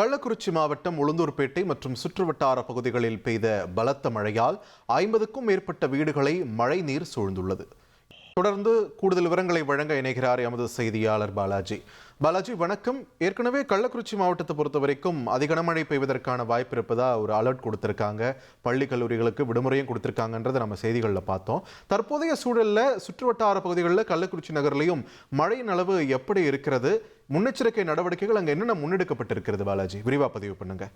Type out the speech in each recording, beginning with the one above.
கள்ளக்குறிச்சி மாவட்டம் உளுந்தூர்பேட்டை மற்றும் சுற்றுவட்டார பகுதிகளில் பெய்த பலத்த மழையால் 50க்கும் மேற்பட்ட வீடுகளை மழை நீர் சூழ்ந்துள்ளது. தொடர்ந்து கூடுதல் விவரங்களை வழங்க இணைகிறார் எமது செய்தியாளர் பாலாஜி. பாலாஜி, வணக்கம். ஏற்கனவே கள்ளக்குறிச்சி மாவட்டத்தை பொறுத்த வரைக்கும் அதிக கனமழை பெய்வதற்கான வாய்ப்பு இருப்பதா ஒரு அலர்ட் கொடுத்திருக்காங்க. பள்ளி கல்லூரிகளுக்கு விடுமுறையும் கொடுத்திருக்காங்கன்றதை நம்ம செய்திகளில் பார்த்தோம். தற்போதைய சூழல்ல சுற்றுவட்டார பகுதிகளில் கள்ளக்குறிச்சி நகர்லையும் மழையின் அளவு எப்படி இருக்கிறது? முன்னெச்சரிக்கை நடவடிக்கைகள் அங்க என்னென்ன முன்னெடுக்கப்பட்டிருக்கிறது? பாலாஜி, விரிவா பதிவு பண்ணுங்க.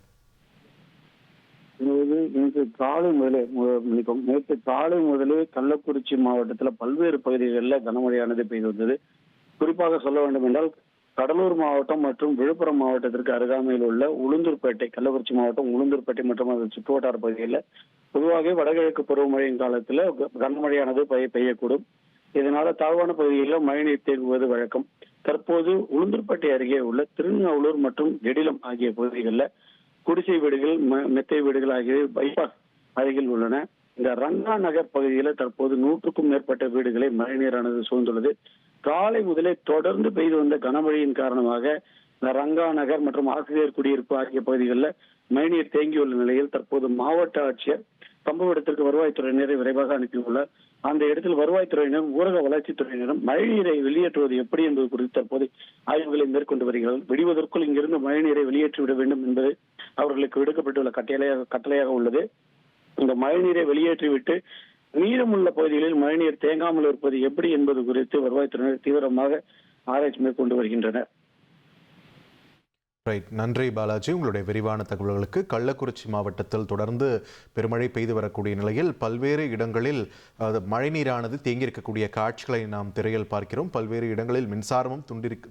நேற்று காலை முதலே கள்ளக்குறிச்சி மாவட்டத்தில் பல்வேறு பகுதிகளில் கனமழையானது பெய்து வந்தது. குறிப்பாக சொல்ல வேண்டும் என்றால் கடலூர் மாவட்டம் மற்றும் விழுப்புரம் மாவட்டத்திற்கு அருகாமையில் உள்ள உளுந்தூர்பேட்டை, கள்ளக்குறிச்சி மாவட்டம் உளுந்தூர்பேட்டை மற்றும் அதன் சுற்றுவட்டார பகுதிகளில் பொதுவாக வடகிழக்கு பருவமழையின் காலத்தில் கனமழையானது பெய்யக்கூடும். இதனால தாழ்வான பகுதிகளில் மழைநீர் தேங்குவது வழக்கம். தற்போது உளுந்தூர்பேட்டை அருகே உள்ள திருநாவலூர் மற்றும் கெடிலம் ஆகிய பகுதிகளில் குடிசை வீடுகள், மெத்தை வீடுகள் ஆகியவை பைபாஸ் அருகில் உள்ளன. இந்த ரங்கா நகர் பகுதியில் தற்போது 100க்கும் மேற்பட்ட வீடுகளை மழைநீரானது சூழ்ந்துள்ளது. காலை முதலே தொடர்ந்து பெய்து வந்த கனமழையின் காரணமாக இந்த ரங்கா நகர் மற்றும் ஆசிரியர் குடியிருப்பு ஆகிய பகுதிகளில் மழைநீர் தேங்கியுள்ள நிலையில் தற்போது மாவட்ட ஆட்சியர் சம்பவ இடத்திற்கு வருவாய்த்துறையினரை விரைவாக அனுப்பியுள்ளார். அந்த இடத்தில் வருவாய்த்துறையினரும் ஊரக வளர்ச்சித்துறையினரும் மழைநீரை வெளியேற்றுவது எப்படி என்பது குறித்து தற்போது ஆய்வுகளை மேற்கொண்டு வருகிறார்கள். விடுவதற்குள் இங்கிருந்து மழைநீரை வெளியேற்றிவிட வேண்டும் என்பது அவர்களுக்கு விடுக்கப்பட்டுள்ள கட்டளையாக உள்ளது. இந்த மழைநீரை வெளியேற்றிவிட்டு மீதமுள்ள பகுதிகளில் மழைநீர் தேங்காமல் இருப்பது எப்படி என்பது குறித்து வருவாய்த்துறையினர் தீவிரமாக ஆராய்ச்சி மேற்கொண்டு வருகின்றனர். நன்றி பாலாஜி, உங்களுடைய விரிவான தகவல்களுக்கு. கள்ளக்குறிச்சி மாவட்டத்தில் தொடர்ந்து பெருமழை பெய்து வரக்கூடிய நிலையில் பல்வேறு இடங்களில் மழைநீரானது தேங்கியிருக்கக்கூடிய காட்சிகளை நாம் திரையில் பார்க்கிறோம். பல்வேறு இடங்களில் மின்சாரமும்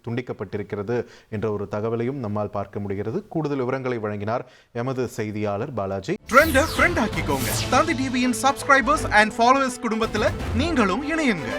துண்டிக்கப்பட்டிருக்கிறது என்ற ஒரு தகவலையும் நம்மால் பார்க்க முடிகிறது. கூடுதல் விவரங்களை வழங்கினார் எமது செய்தியாளர் பாலாஜி. தந்தி டிவியின் சப்ஸ்கிரைபர்ஸ் அண்ட் ஃபாலோவர்ஸ் குடும்பத்தில் நீங்களும் இணையுங்க.